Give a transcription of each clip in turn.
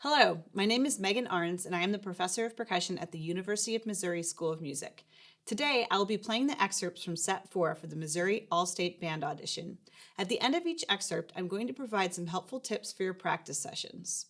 Hello, my name is Megan Arns, and I am the professor of percussion at the University of Missouri School of Music. Today, I will be playing the excerpts from Set 4 for the Missouri All-State Band Audition. At the end of each excerpt, I'm going to provide some helpful tips for your practice sessions.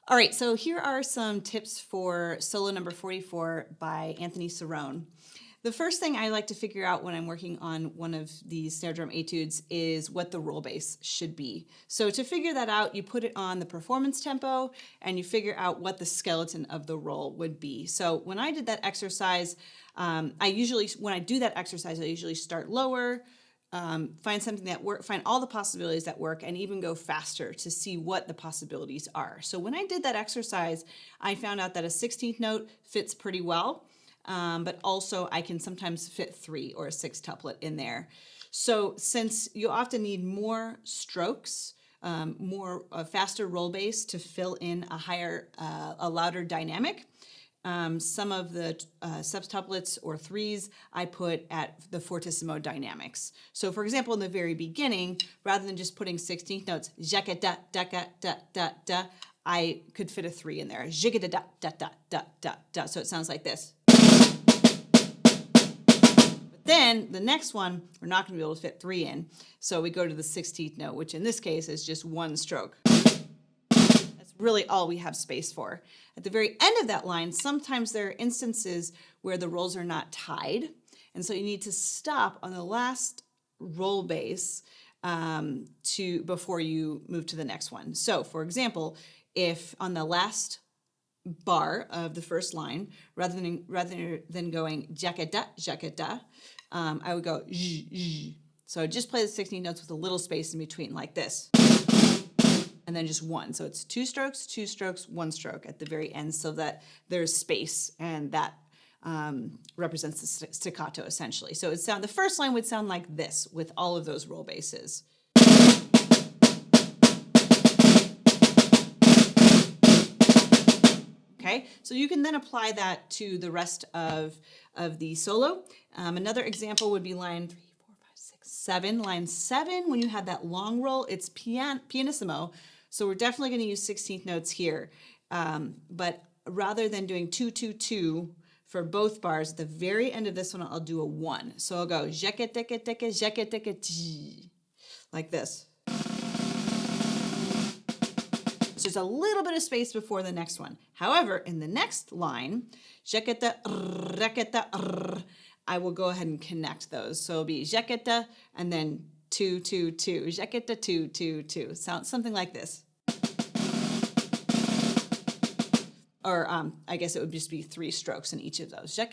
All right, so here are some tips for solo number 44 by Anthony Cerrone. The first thing I like to figure out when I'm working on one of these snare drum etudes is what the roll bass should be. So to figure that out, you put it on the performance tempo and you figure out what the skeleton of the roll would be. So when I did that exercise, when I do that exercise, I usually start lower, find something that works, find all the possibilities that work, and even go faster to see what the possibilities are. So when I did that exercise, I found out that a 16th note fits pretty well, but also I can sometimes fit 3 or a 6 tuplet in there. So since you often need more strokes, faster roll bass to fill in a louder dynamic, some of the septuplets or 3s I put at the fortissimo dynamics. So for example, in the very beginning, rather than just putting 16th notes, jaka da da da da da da, I could fit a 3 in there. Jika da da da da da da. So it sounds like this. But then the next one, we're not going to be able to fit 3 in. So we go to the 16th note, which in this case is just 1 stroke. Really all we have space for. At the very end of that line, sometimes there are instances where the rolls are not tied, and so you need to stop on the last roll bass before you move to the next one. So, for example, if on the last bar of the first line, rather than going jaka da, I would go j, j. So I'd just play the 16 notes with a little space in between, like this. And then just 1. So it's 2 strokes, 1 stroke at the very end so that there's space, and that represents the staccato essentially. So the first line would sound like this with all of those roll basses. Okay, so you can then apply that to the rest of the solo. Another example would be line 3, 4, 5, 6, 7. Line 7, when you have that long roll, it's pianissimo. So we're definitely going to use 16th notes here. But rather than doing 2, 2, 2 for both bars, at the very end of this one, I'll do a 1. So I'll go like this. So there's a little bit of space before the next one. However, in the next line, I will go ahead and connect those. So it'll be and then 2, 2, 2, 2, 2, 2. Sounds something like this. Or I guess it would just be 3 strokes in each of those. Does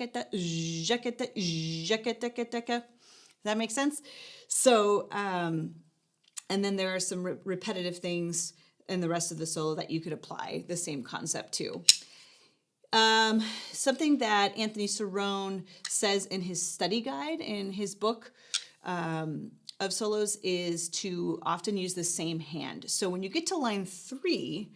that make sense? So, and then there are some repetitive things in the rest of the solo that you could apply the same concept to. Something that Anthony Cerrone says in his study guide in his book of solos is to often use the same hand. So when you get to line 3,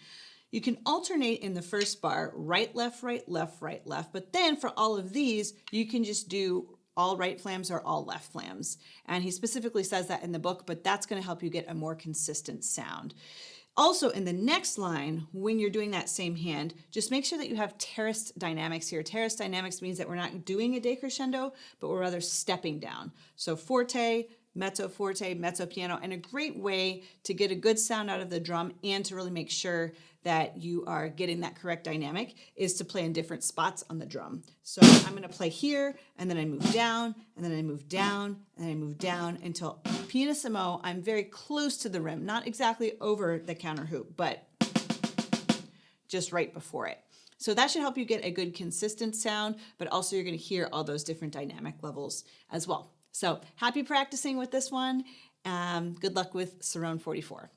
you can alternate in the first bar, right, left, right, left, right, left. But then for all of these, you can just do all right flams or all left flams. And he specifically says that in the book, but that's going to help you get a more consistent sound. Also, in the next line, when you're doing that same hand, just make sure that you have terraced dynamics here. Terraced dynamics means that we're not doing a decrescendo, but we're rather stepping down. So forte, mezzo piano, and a great way to get a good sound out of the drum and to really make sure that you are getting that correct dynamic is to play in different spots on the drum. So I'm gonna play here, and then I move down, and then I move down, and then I move down until pianissimo, I'm very close to the rim, not exactly over the counter hoop, but just right before it. So that should help you get a good consistent sound, but also you're gonna hear all those different dynamic levels as well. So happy practicing with this one. Good luck with Cerrone 44.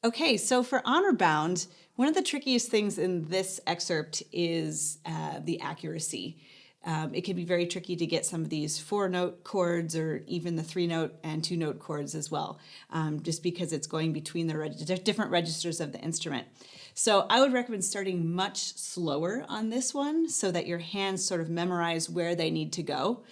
Okay, so for honor bound, one of the trickiest things in this excerpt is the accuracy. It can be very tricky to get some of these 4-note chords or even the 3-note and 2-note chords as well, just because it's going between the different registers of the instrument. So I would recommend starting much slower on this one so that your hands sort of memorize where they need to go.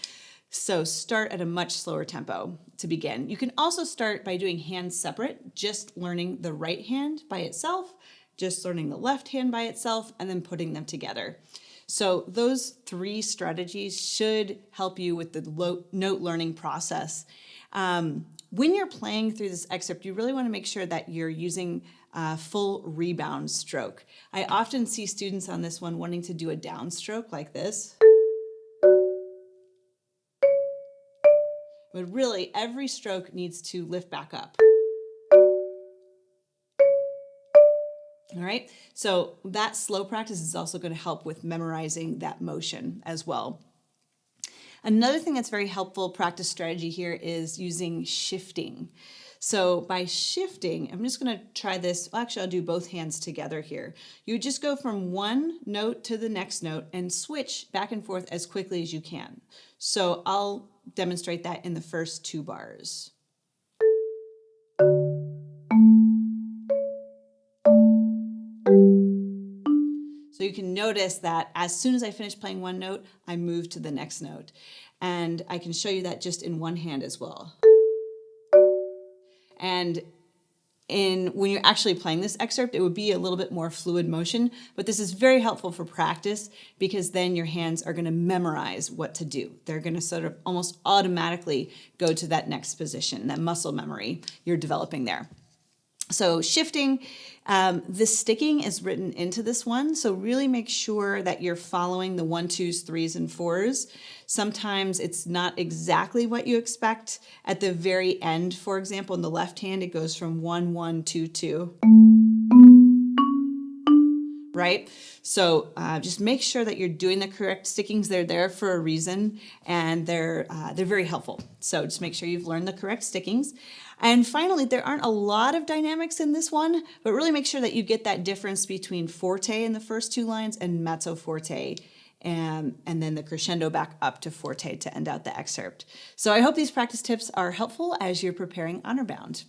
So start at a much slower tempo to begin. You can also start by doing hands separate, just learning the right hand by itself, just learning the left hand by itself, and then putting them together. So those 3 strategies should help you with the note learning process. When you're playing through this excerpt, you really want to make sure that you're using full rebound stroke. I often see students on this one wanting to do a downstroke like this. But really, every stroke needs to lift back up. All right, so that slow practice is also going to help with memorizing that motion as well. Another thing that's very helpful practice strategy here is using shifting. So by shifting, I'm just going to try this. Well, actually, I'll do both hands together here. You just go from one note to the next note and switch back and forth as quickly as you can. So I'll demonstrate that in the first 2 bars. So you can notice that as soon as I finish playing one note, I move to the next note. And I can show you that just in one hand as well. And when you're actually playing this excerpt, it would be a little bit more fluid motion, but this is very helpful for practice because then your hands are going to memorize what to do. They're going to sort of almost automatically go to that next position, that muscle memory you're developing there. So shifting, the sticking is written into this one, so really make sure that you're following the 1, 2s, 3s, and 4s. Sometimes it's not exactly what you expect. At the very end, for example, in the left hand, it goes from 1, 1, 2, 2. Right? So just make sure that you're doing the correct stickings. They're there for a reason, and they're very helpful. So just make sure you've learned the correct stickings. And finally, there aren't a lot of dynamics in this one, but really make sure that you get that difference between forte in the first 2 lines and mezzo forte, and then the crescendo back up to forte to end out the excerpt. So I hope these practice tips are helpful as you're preparing honor bound.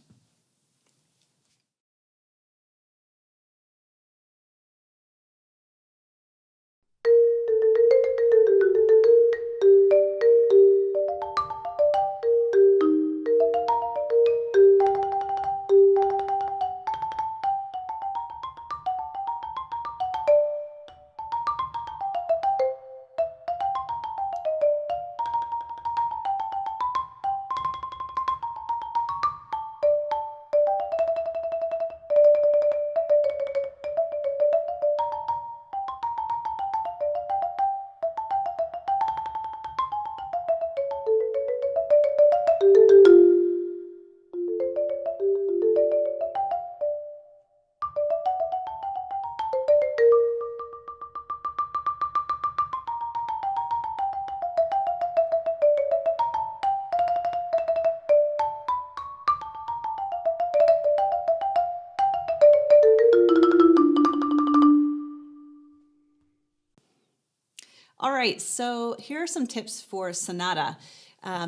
right, so here are some tips for Sonata.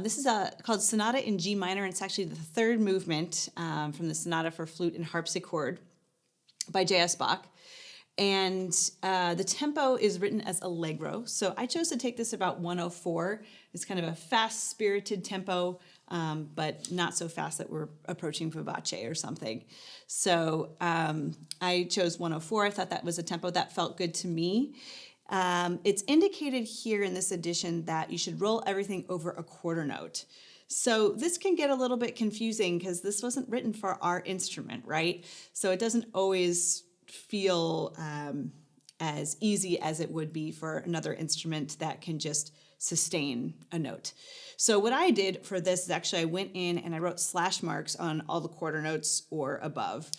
This is called Sonata in G minor, and it's actually the third movement from the Sonata for Flute and Harpsichord by J.S. Bach. And the tempo is written as allegro. So I chose to take this about 104. It's kind of a fast-spirited tempo, but not so fast that we're approaching vivace or something. So I chose 104. I thought that was a tempo that felt good to me. It's indicated here in this edition that you should roll everything over a quarter note. So this can get a little bit confusing because this wasn't written for our instrument, right? So it doesn't always feel as easy as it would be for another instrument that can just sustain a note. So what I did for this is actually I went in and I wrote slash marks on all the quarter notes or above.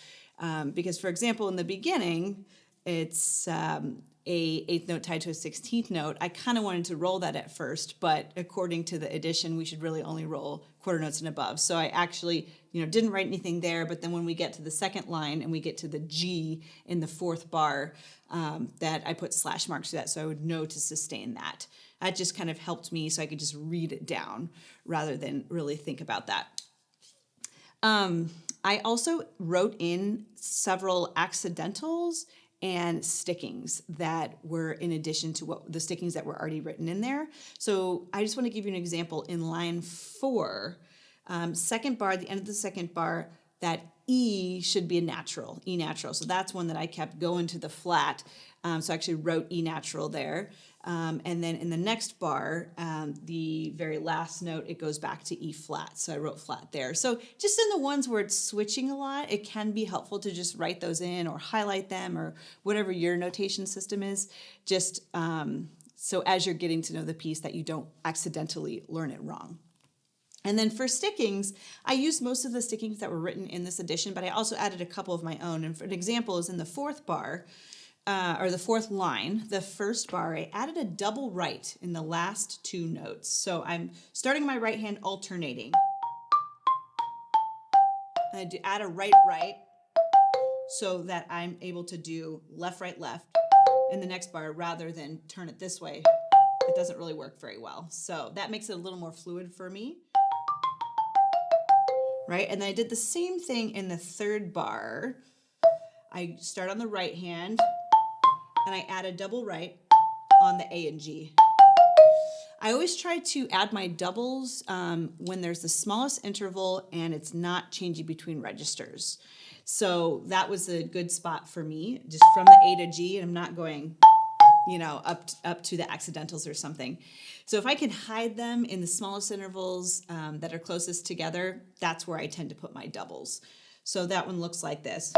Because for example, in the beginning, it's a 8th note tied to a 16th note. I kind of wanted to roll that at first, but according to the edition, we should really only roll quarter notes and above. So I actually, didn't write anything there, but then when we get to the second line and we get to the G in the 4th bar, that I put slash marks to that so I would know to sustain that. That just kind of helped me so I could just read it down rather than really think about that. I also wrote in several accidentals and stickings that were in addition to what the stickings that were already written in there. So I just want to give you an example. In line 4, second bar, the end of the second bar, that E should be a natural, E natural. So that's one that I kept going to the flat. So I actually wrote E natural there. And then in the next bar, the very last note, it goes back to E flat. So I wrote flat there. So just in the ones where it's switching a lot, it can be helpful to just write those in or highlight them or whatever your notation system is, just so as you're getting to know the piece that you don't accidentally learn it wrong. And then for stickings, I used most of the stickings that were written in this edition, but I also added a couple of my own. And for an example is in the 4th bar, or the 4th line, the first bar, I added a double right in the last 2 notes. So I'm starting my right hand alternating. I do add a right, right, so that I'm able to do left, right, left in the next bar rather than turn it this way. It doesn't really work very well. So that makes it a little more fluid for me. Right, and then I did the same thing in the 3rd bar. I start on the right hand, and I add a double right on the A and G. I always try to add my doubles when there's the smallest interval and it's not changing between registers. So that was a good spot for me, just from the A to G, and I'm not going, up to the accidentals or something. So if I can hide them in the smallest intervals that are closest together, that's where I tend to put my doubles. So that one looks like this.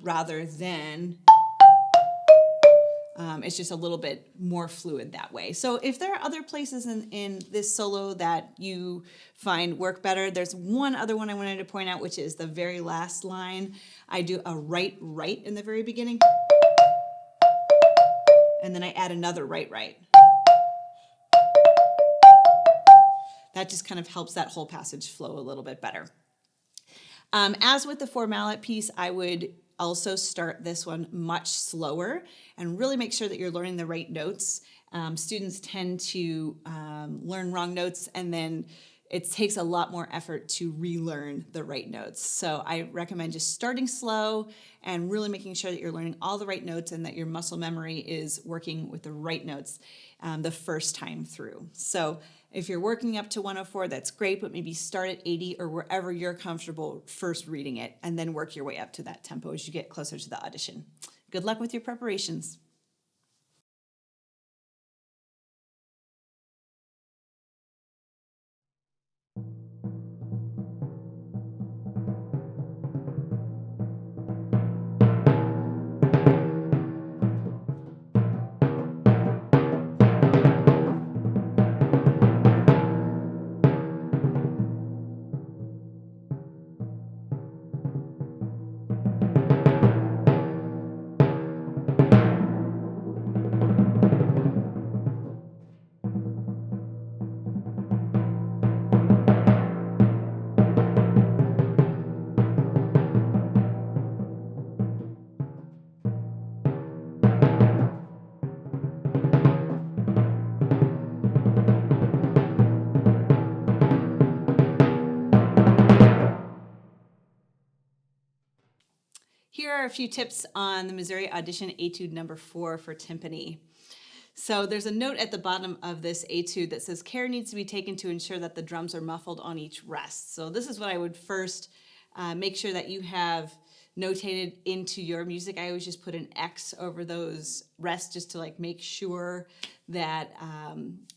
Rather than, it's just a little bit more fluid that way. So if there are other places in this solo that you find work better, there's one other one I wanted to point out, which is the very last line. I do a right, right in the very beginning, and then I add another right, right. That just kind of helps that whole passage flow a little bit better. As with the 4 mallet piece, I would also start this one much slower and really make sure that you're learning the right notes. Students tend to learn wrong notes, and then it takes a lot more effort to relearn the right notes. So I recommend just starting slow and really making sure that you're learning all the right notes and that your muscle memory is working with the right notes the first time through. So if you're working up to 104, that's great, but maybe start at 80 or wherever you're comfortable first reading it, and then work your way up to that tempo as you get closer to the audition. Good luck with your preparations. are a few tips on the Missouri Audition Etude number 4 for timpani. So there's a note at the bottom of this etude that says care needs to be taken to ensure that the drums are muffled on each rest. So this is what I would first make sure that you have notated into your music. I always just put an X over those rests just to like make sure that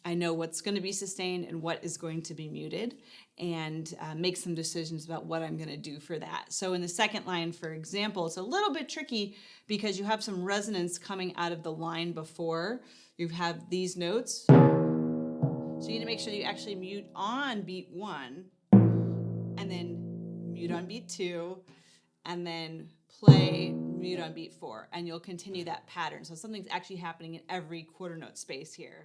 I know what's going to be sustained and what is going to be muted, and make some decisions about what I'm going to do for that. So in the second line, for example, it's a little bit tricky because you have some resonance coming out of the line before. You have these notes. So you need to make sure you actually mute on beat 1 and then mute on beat 2 and then play mute on beat 4, and you'll continue that pattern. So something's actually happening in every quarter note space here.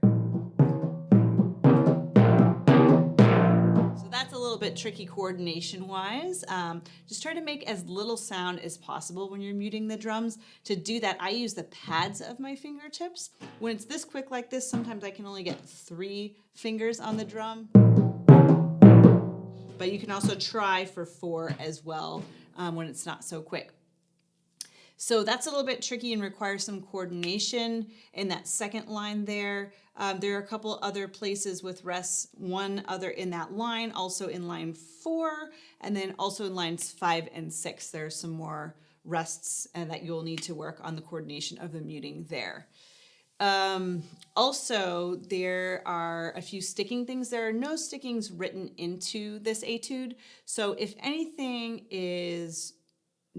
So that's a little bit tricky coordination wise. Just try to make as little sound as possible when you're muting the drums. To do that, I use the pads of my fingertips. When it's this quick like this, sometimes I can only get 3 fingers on the drum. But you can also try for 4 as well when it's not so quick. So that's a little bit tricky and requires some coordination in that second line there. There are a couple other places with rests, one other in that line, also in line 4, and then also in lines 5 and 6. There are some more rests that you'll need to work on the coordination of the muting there. Also, there are a few sticking things. There are no stickings written into this etude. So if anything is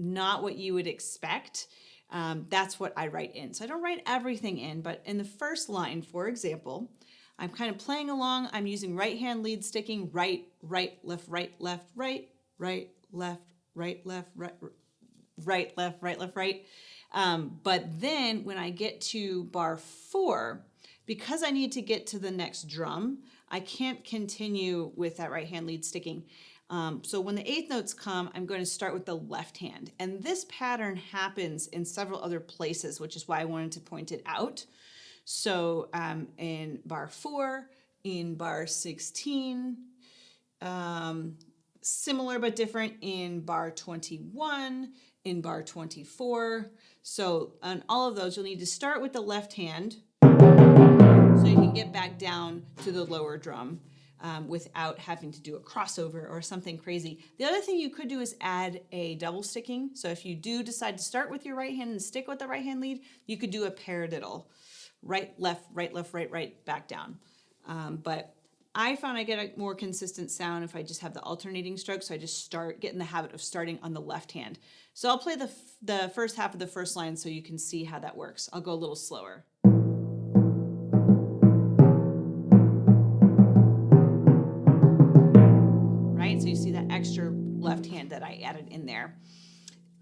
not what you would expect, that's what I write in. So I don't write everything in, but in the first line, for example, I'm kind of playing along. I'm using right hand lead sticking, right, right, left, right, left, right, right, left, right, left, right, right, left, right, left, right. But then when I get to bar 4, because I need to get to the next drum, I can't continue with that right hand lead sticking. So when the 8th notes come, I'm going to start with the left hand. And this pattern happens in several other places, which is why I wanted to point it out. So in bar 4, in bar 16, similar but different in bar 21, in bar 24. So on all of those, you'll need to start with the left hand so you can get back down to the lower drum without having to do a crossover or something crazy. The other thing you could do is add a double sticking. So if you do decide to start with your right hand and stick with the right hand lead, you could do a paradiddle. Right, left, right, left, right, right, back down. But I found I get a more consistent sound if I just have the alternating strokes. So I just get in the habit of starting on the left hand. So I'll play the first half of the first line so you can see how that works. I'll go a little slower. Right, so you see that extra left hand that I added in there.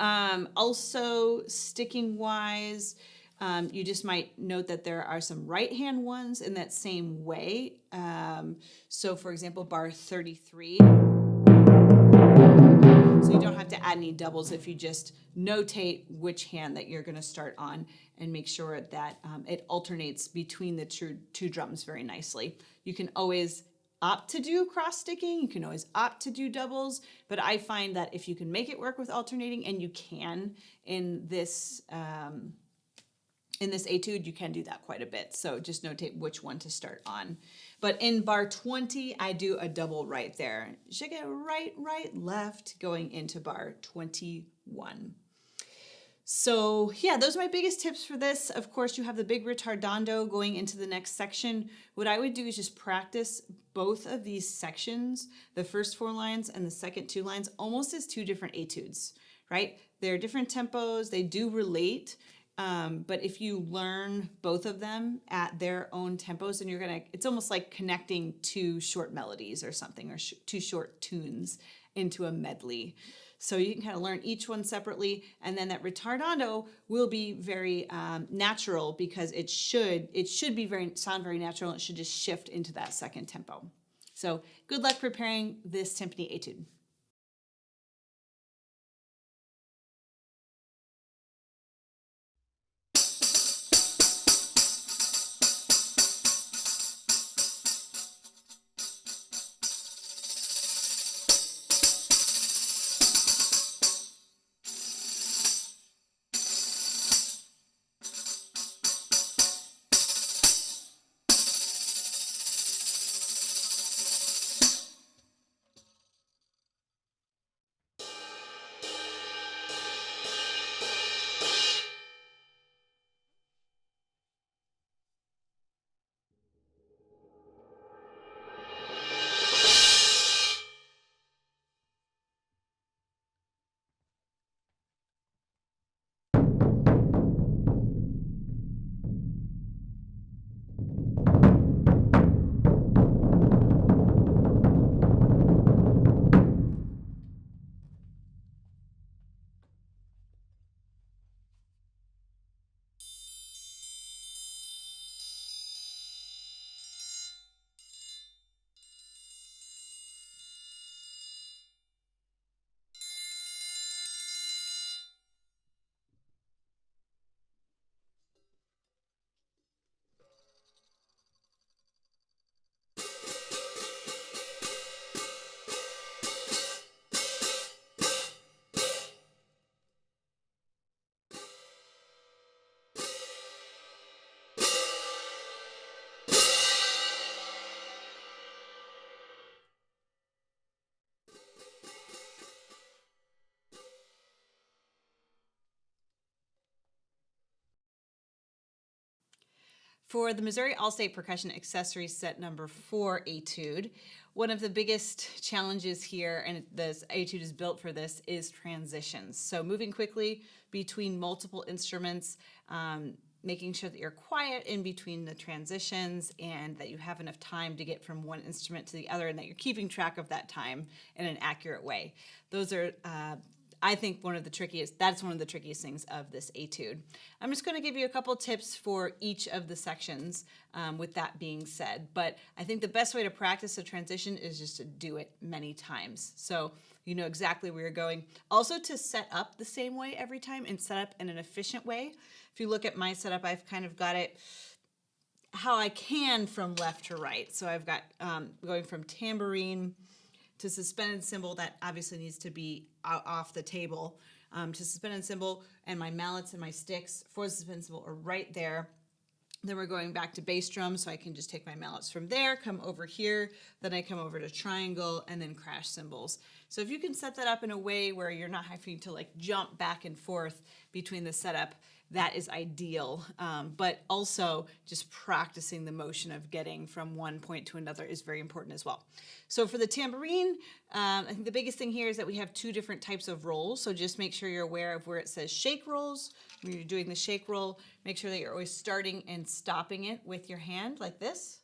Also, sticking wise, you just might note that there are some right hand ones in that same way. So for example, bar 33. So you don't have to add any doubles if you just notate which hand that you're going to start on and make sure that it alternates between the two drums very nicely. You can always opt to do cross sticking, you can always opt to do doubles, but I find that if you can make it work with alternating, and you can in this etude, you can do that quite a bit. So just notate which one to start on. But in bar 20, I do a double right there. You should get right, right, left going into bar 21. So yeah, those are my biggest tips for this. Of course, you have the big ritardando going into the next section. What I would do is just practice both of these sections, the first 4 lines and the second 2 lines, almost as 2 different etudes, right? They're different tempos, they do relate. But if you learn both of them at their own tempos, then it's almost like connecting 2 short melodies or something, or 2 short tunes into a medley. So you can kind of learn each one separately, and then that ritardando will be very natural, because it should sound very natural, and it should just shift into that second tempo. So good luck preparing this timpani etude. For the Missouri All-State Percussion Accessory Set number 4 Etude, one of the biggest challenges here, and this Etude is built for this, is transitions. So moving quickly between multiple instruments, making sure that you're quiet in between the transitions and that you have enough time to get from one instrument to the other and that you're keeping track of that time in an accurate way. Those are I think that's one of the trickiest things of this Etude. I'm just going to give you a couple tips for each of the sections with that being said, but I think the best way to practice a transition is just to do it many times. So you know exactly where you're going. Also to set up the same way every time and set up in an efficient way. If you look at my setup, I've kind of got it how I can from left to right. So I've got going from tambourine to suspended cymbal, that obviously needs to be off the table, to suspended cymbal, and my mallets and my sticks for the suspended cymbal are right there. Then we're going back to bass drum, so I can just take my mallets from there, come over here, then I come over to triangle, and then crash cymbals. So if you can set that up in a way where you're not having to like jump back and forth between the setup, that is ideal. But also just practicing the motion of getting from one point to another is very important as well. So for the tambourine, I think the biggest thing here is that we have two different types of rolls. So just make sure you're aware of where it says shake rolls. When you're doing the shake roll, make sure that you're always starting and stopping it with your hand like this.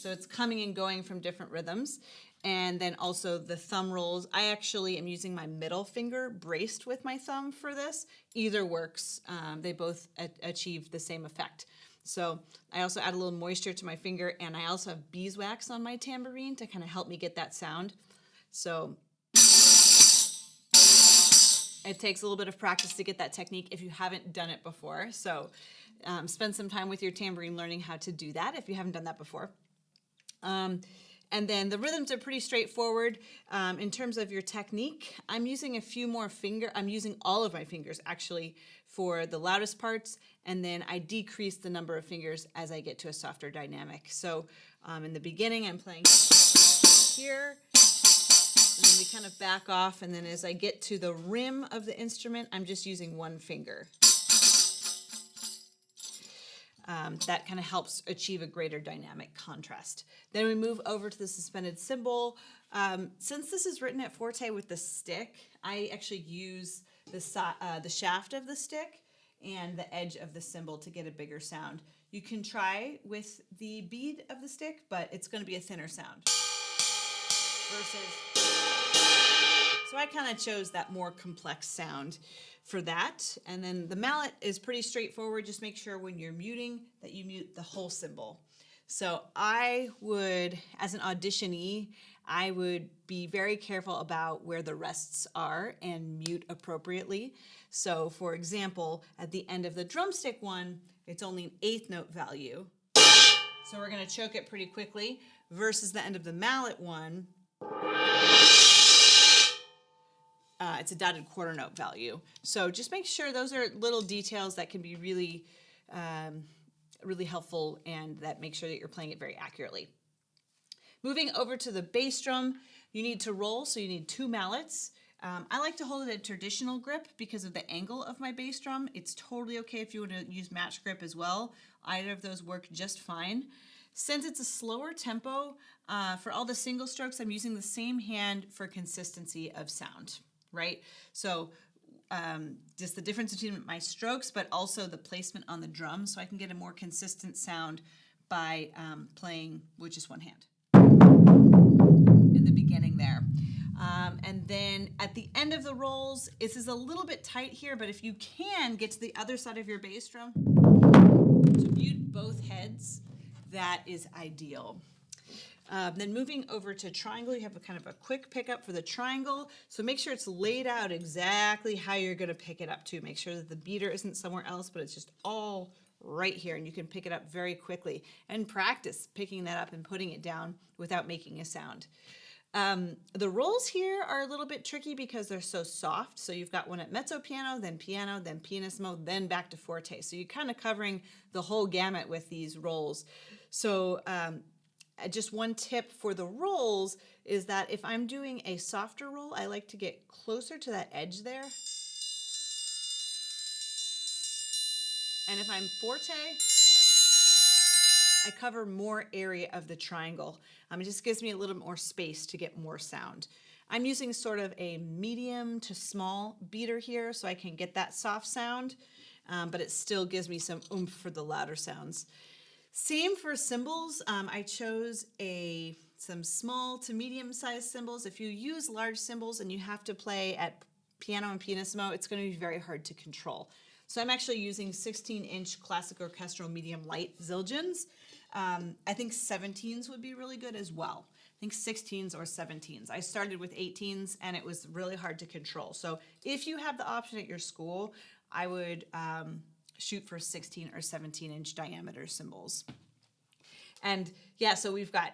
So it's coming and going from different rhythms. And then also the thumb rolls. I actually am using my middle finger braced with my thumb for this. Either works. They both achieve the same effect. So I also add a little moisture to my finger, and I also have beeswax on my tambourine to kind of help me get that sound. So it takes a little bit of practice to get that technique if you haven't done it before. So spend some time with your tambourine learning how to do that if you haven't done that before. And then the rhythms are pretty straightforward. In terms of your technique, I'm using I'm using all of my fingers actually for the loudest parts, and then I decrease the number of fingers as I get to a softer dynamic. So in the beginning, I'm playing here, and then we kind of back off, and then as I get to the rim of the instrument, I'm just using one finger. That kind of helps achieve a greater dynamic contrast. Then we move over to the suspended cymbal. Since this is written at forte with the stick, I actually use the shaft of the stick and the edge of the cymbal to get a bigger sound. You can try with the bead of the stick, but it's going to be a thinner sound. So I kind of chose that more complex sound for that. And then the mallet is pretty straightforward. Just make sure when you're muting that you mute the whole cymbal. So I would, as an auditionee, I would be very careful about where the rests are and mute appropriately. So for example, at the end of the drumstick one, it's only an 1/8 note value. So we're going to choke it pretty quickly versus the end of the mallet one. It's a dotted 1/4 note value. So just make sure those are little details that can be really, really helpful and that make sure that you're playing it very accurately. Moving over to the bass drum, you need to roll, so you need 2 mallets. I like to hold it at traditional grip because of the angle of my bass drum. It's totally okay if you want to use match grip as well. Either of those work just fine. Since it's a slower tempo, for all the single strokes, I'm using the same hand for consistency of sound. Right? So just the difference between my strokes, but also the placement on the drum, so I can get a more consistent sound by playing with just one hand in the beginning there. And then at the end of the rolls, this is a little bit tight here, but if you can get to the other side of your bass drum to mute both heads, that is ideal. Then moving over to triangle, you have a kind of a quick pickup for the triangle. So make sure it's laid out exactly how you're going to pick it up too. Make sure that the beater isn't somewhere else, but it's just all right here, and you can pick it up very quickly. And practice picking that up and putting it down without making a sound. The rolls here are a little bit tricky because they're so soft. So you've got one at mezzo piano, then pianissimo, then back to forte. So you're kind of covering the whole gamut with these rolls. So just one tip for the rolls is that if I'm doing a softer roll, I like to get closer to that edge there. And if I'm forte, I cover more area of the triangle. It just gives me a little more space to get more sound. I'm using sort of a medium to small beater here so I can get that soft sound, but it still gives me some oomph for the louder sounds. Same for cymbals. I chose some small to medium sized cymbals. If you use large cymbals and you have to play at piano and pianissimo, it's going to be very hard to control. So I'm actually using 16-inch classic orchestral medium light Zildjians. I think 17s would be really good as well. I think 16s or 17s. I started with 18s and it was really hard to control. So if you have the option at your school, I would shoot for 16 or 17-inch diameter cymbals. And yeah, so we've got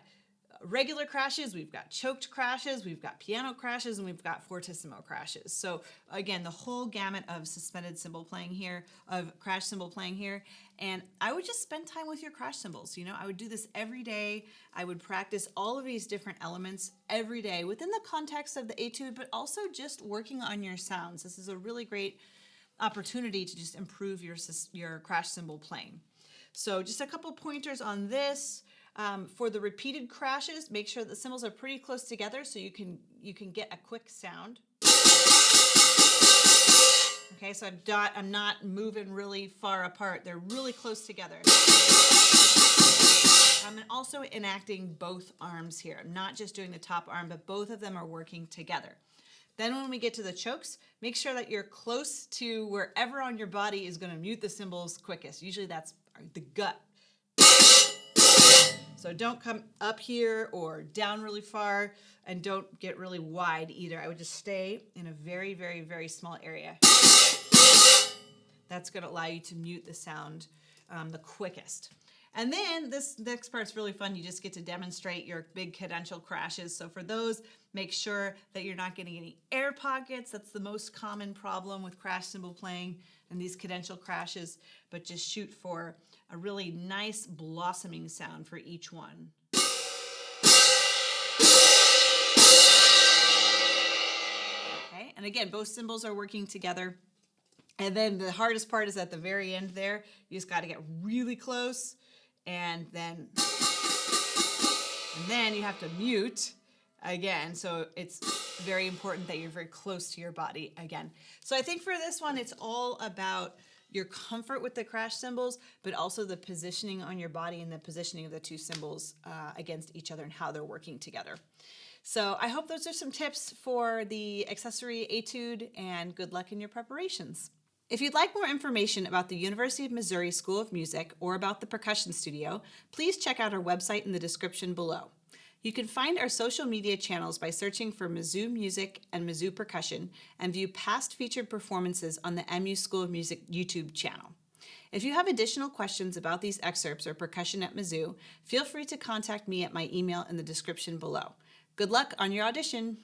regular crashes, we've got choked crashes, we've got piano crashes, and we've got fortissimo crashes. So again, the whole gamut of suspended cymbal playing here, of crash cymbal playing here. And I would just spend time with your crash cymbals. You know, I would do this every day. I would practice all of these different elements every day within the context of the etude, but also just working on your sounds. This is a really great opportunity to just improve your crash cymbal playing. So just a couple pointers on this. For the repeated crashes, make sure the cymbals are pretty close together so you can get a quick sound. Okay, so I'm not moving really far apart. They're really close together. I'm also enacting both arms here. I'm not just doing the top arm, but both of them are working together. Then when we get to the chokes, make sure that you're close to wherever on your body is going to mute the cymbals quickest. Usually that's the gut. So don't come up here or down really far, and don't get really wide either. I would just stay in a very, very, very small area. That's going to allow you to mute the sound the quickest. And then this next part's really fun. You just get to demonstrate your big cadential crashes. So for those, make sure that you're not getting any air pockets. That's the most common problem with crash cymbal playing and these cadential crashes, but just shoot for a really nice blossoming sound for each one. Okay, and again, both cymbals are working together. And then the hardest part is at the very end there. You just got to get really close, and then you have to mute again. So it's very important that you're very close to your body again. So I think for this one, it's all about your comfort with the crash cymbals, but also the positioning on your body and the positioning of the two cymbals against each other and how they're working together. So I hope those are some tips for the accessory etude, and good luck in your preparations. If you'd like more information about the University of Missouri School of Music or about the Percussion Studio, please check out our website in the description below. You can find our social media channels by searching for Mizzou Music and Mizzou Percussion, and view past featured performances on the MU School of Music YouTube channel. If you have additional questions about these excerpts or percussion at Mizzou, feel free to contact me at my email in the description below. Good luck on your audition!